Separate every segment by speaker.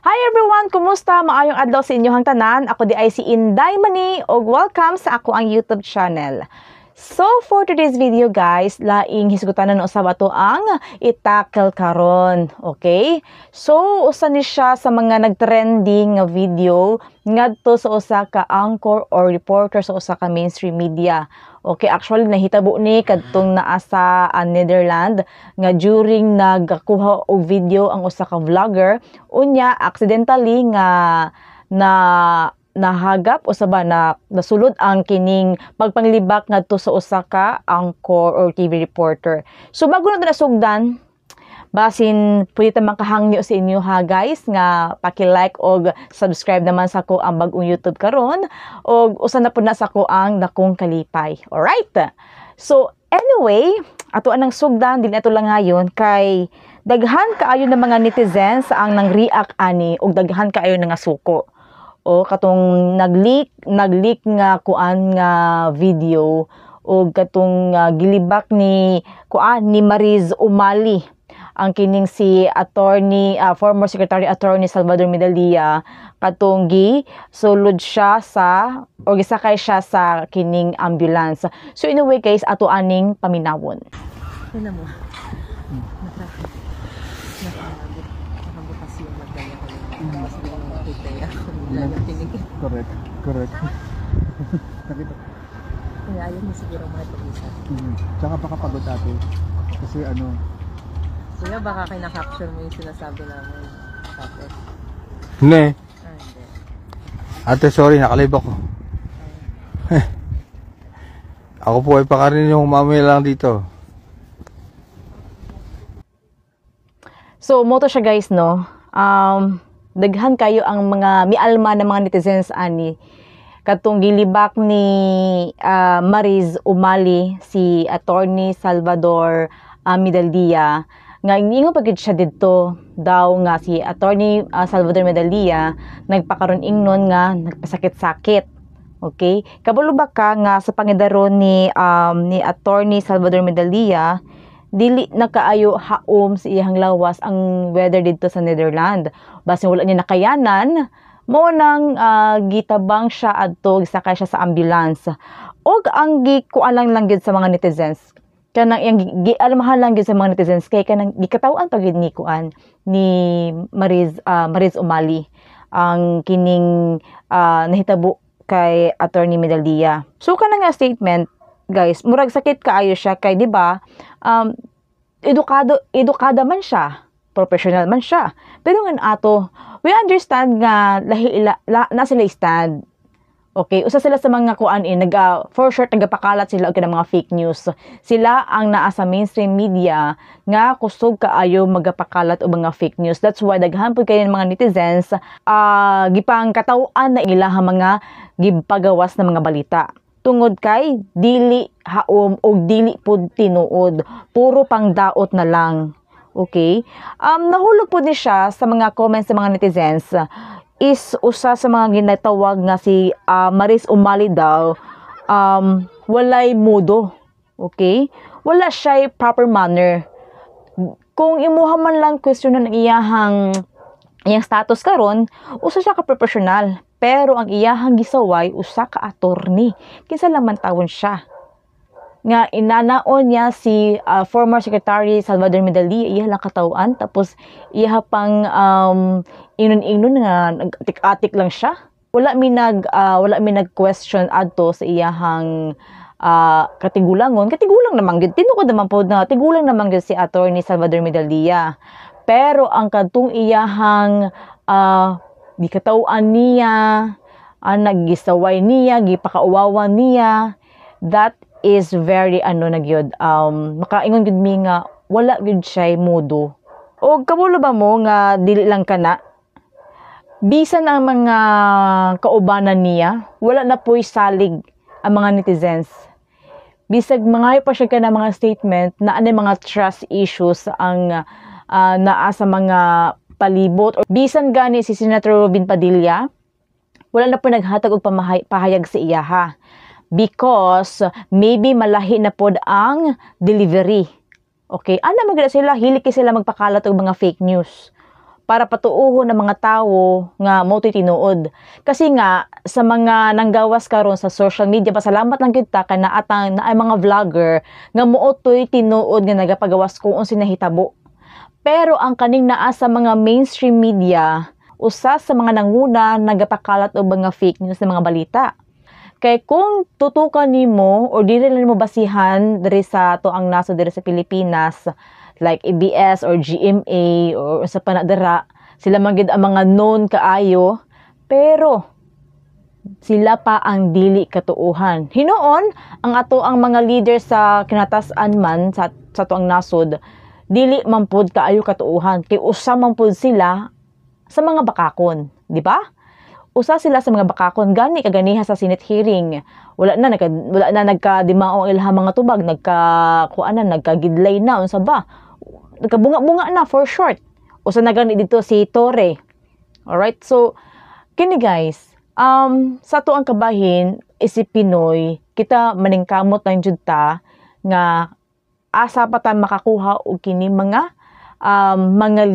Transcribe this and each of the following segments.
Speaker 1: Hi everyone! Kumusta? Maayong adlaw sa inyong tanan. Ako di ay si Inday Mani o welcome sa ako ang YouTube channel. So for today's video guys, laing hisgutan na usab ato ang itakil karon. Okay? So usa ni siya sa mga nagtrending nga video ngadto sa usa ka anchor or reporter sa usa ka mainstream media. Okay, actually nahitabo ni kadtong naa sa Netherlands nga during nagkuha og video ang usa ka vlogger unya accidentally nga nahagap o saba na nasulod ang kining pagpanglibak ngadto sa usa ka anchor or TV reporter. So bago na nasugdan, basin pwede ta makahangyo sa inyo ha guys nga paki-like og subscribe naman sa ko ang bagong YouTube karon og usa na pud na sa ko ang dakong kalipay. Alright? So anyway, ato anang sugdan din ato lang ngayon kay daghan kaayo ng mga netizens ang nang react ani og daghan kaayo nga suko. O katong nag-leak nga kuan nga video o katong gilibak ni kuan ni Mariz Umali ang kining si attorney former secretary attorney Salvador Medalla katong sulod siya sa o gisakay siya sa kining ambulance. So anyway guys, ato aning paminawon.
Speaker 2: Ano mo? Nakabukas yung magdala ko. Mas din yung makikita ako.
Speaker 3: Correct. Nakita.
Speaker 2: Kaya ayaw mo siguro makipag-isa.
Speaker 3: Tsaka baka pagod ate. Kasi ano.
Speaker 2: Kuya, baka kinakapture mo yung sinasabi namin. Tapos.
Speaker 3: Hindi.
Speaker 2: Hindi.
Speaker 3: Ate, sorry, nakalib ako. Ako po ay pakarin yung mamaya lang dito.
Speaker 1: So, moto siya guys, no? Daghan kayo ang mga mialma ng mga netizens ani. Katong gilibak ni Mariz Umali, si attorney Salvador Medalla, nga ingon pagid siya didto daw nga si attorney Salvador Medalla nagpakaron ingnon nga nagpasakit-sakit. Okay? Kabalo ba ka nga sa pangidaron ni attorney Salvador Medalla dili na kaayo haom sa iyang lawas ang weather dito sa Netherlands. Basin wala niya nakayanan, mo nang gitabang siya adto gisakay siya sa ambulance. Og ang gikuan lang gyud sa mga netizens. Kanang iyang gialmahan lang gyud sa mga netizens kay kanang gikatawan pag ni kuan ni Mariz Umali ang kining nahitabo kay attorney Medalla. So kanang nga statement guys, murag sakit kaayo siya kay di ba edukada man siya, professional man siya. Pero ngan ato, we understand nga na sila stand. Okay, usa sila sa mga kuan for sure nagapakalat sila og mga fake news. Sila ang naa sa mainstream media nga kusog kaayo magapakalat og mga fake news. That's why daghan pud kayo mga netizens gipang katawan na ilang mga gipagawas na mga balita. Tungod kay dili haom o dili pud tinuod, puro pangdaot na lang. Okay? Nahulog pud ni siya sa mga comments sa mga netizens is usa sa mga ginatawag nga si Mariz Umali daw walay modo. Okay? Wala siya proper manner. Kung imuha man lang questionan ang iyang status karon, usa siya ka professional. Pero ang iyahang gisaway usa ka attorney. Kinsa lamang tawon siya. Nga inanaon niya si former secretary Salvador Medalla, iya lang katawan tapos iya pang inon-inon nga nag-atik-atik lang siya. Wala mi nag-question adto sa iyahang katigulangon. Katigulang naman gid. Tinuod naman po na tigulang naman gid si attorney Salvador Medalla. Pero ang kadtong iyahang gikatawaan niya, naggisaway niya, gipakauwawan niya, that is very na gyud. Makaingon gyud mi nga wala gyud siya modo. O kamulo ba mo nga dili lang kana? Bisan ang mga kaubanan niya, wala na po'y salig ang mga netizens. Bisag mga pa siya ka na mga statement na mga trust issues ang naa sa mga palibot or bisan gani si Senator Robin Padilla, wala na po naghatag og pahayag sa iya ha. Because maybe malahi na pod ang delivery. Okay, ana magila sila, hili sila magpakalat og mga fake news. para patuuhon ng mga tao nga mo tinuod. Kasi nga sa mga nanggawas karon sa social media, pasalamat lang kita kay naatang na ay mga vlogger nga mootoy tinuod nga nagapagawas kung unsa nahitabo. Pero ang kaning naa sa mga mainstream media, usa sa mga nanguna nagapakalat og mga fake news na mga balita. Kay kung tutukan nimo or dili lang mo basihan diri sa tuang nasod diri sa Pilipinas, like ABS or GMA or sa panadara, sila man gid ang mga known kaayo, pero sila pa ang dili katuuhan. Hinuon ang ato ang mga leader sa kinatasan man sa tuang nasod, dili man pud kaayo katuuhan kay usa man pud sila sa mga bakakon, di ba? Usa sila sa mga bakakon gani kaganiha sa Senate hearing. Wala na nagkadimao ang ilang mga tubag, nagkagidlay na unsa ba? Nagkabunga-bunga na for short. Usa na gani dito si Torre. Alright? So kini guys, sa to ang kabahin isip Pinoy, kita maningkamot lang jud ta nga asa pa ta makakuha og kini mga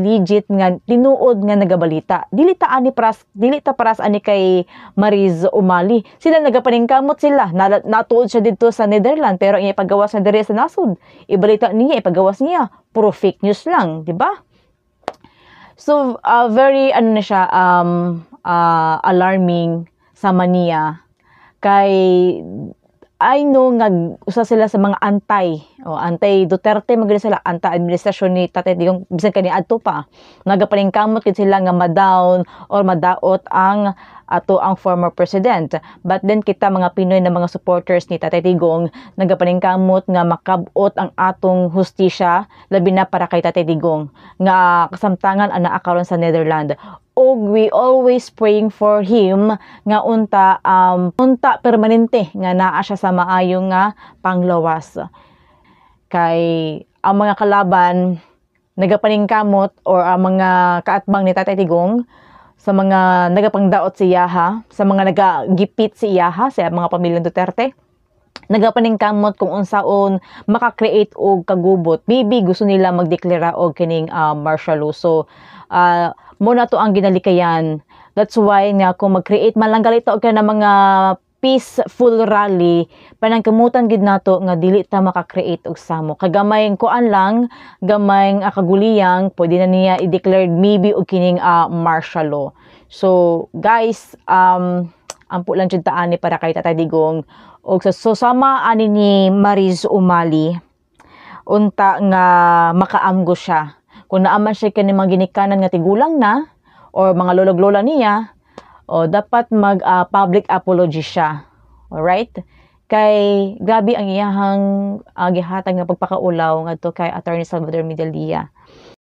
Speaker 1: legit nga tinuod nga nagabalita. Dili ta paras ani kay Mariz Umali. Sila nagapaningkamot sila. Natuod siya dito sa Netherlands pero iya pagawas na diri sa nasod. Ibalita niya, ipagawas niya. Puro fake news lang, di ba? So very na siya alarming sa Mania kay I know nga usa sila sa mga anti Duterte magli sila, anti-administrasyon ni Tatay Digong bisan kani adto pa. Nagapaningkamot kid sila nga ma-down or madaot ang former president. But then kita mga Pinoy na mga supporters ni Tatay Digong nagapaningkamot nga makabot ang atong hustisya labi na para kay Tatay Digong nga kasamtangan ana karon sa Netherlands. Og we always praying for him nga unta permanente nga naa siya sa maayo nga panglawas. Kay ang mga kalaban nagapaningkamot or ang mga kaatbang ni Tatay Digong sa mga nagapangdaot si Yaha, sa mga nagagipit si Yaha sa mga pamilyang Duterte, nagapaningkamot kung unsaon maka-create og kagubot. Maybe gusto nila magdeklara og kining martial law. So mo na to ang ginalikayan. That's why nga kung mag-create man lang galito og na mga peaceful rally, panangkamutan gid nato nga dili ta maka-create og samo. Kagamay kuan lang, gamay kaguliyang pwede na niya i-declare maybe og kining martial law. So guys, ampo lang jud ta ani para kay Tatay Digong og so sama ani ni Mariz Umali unta nga makaamgo siya. Kung naaman siya kani mga ginikanan nga tigulang na or mga lolog-lola niya, o dapat mag public apology siya. Alright? Kay grabe ang iyahang gihatag nga pagpakaulaw ngadto kay Attorney Salvador Medellía.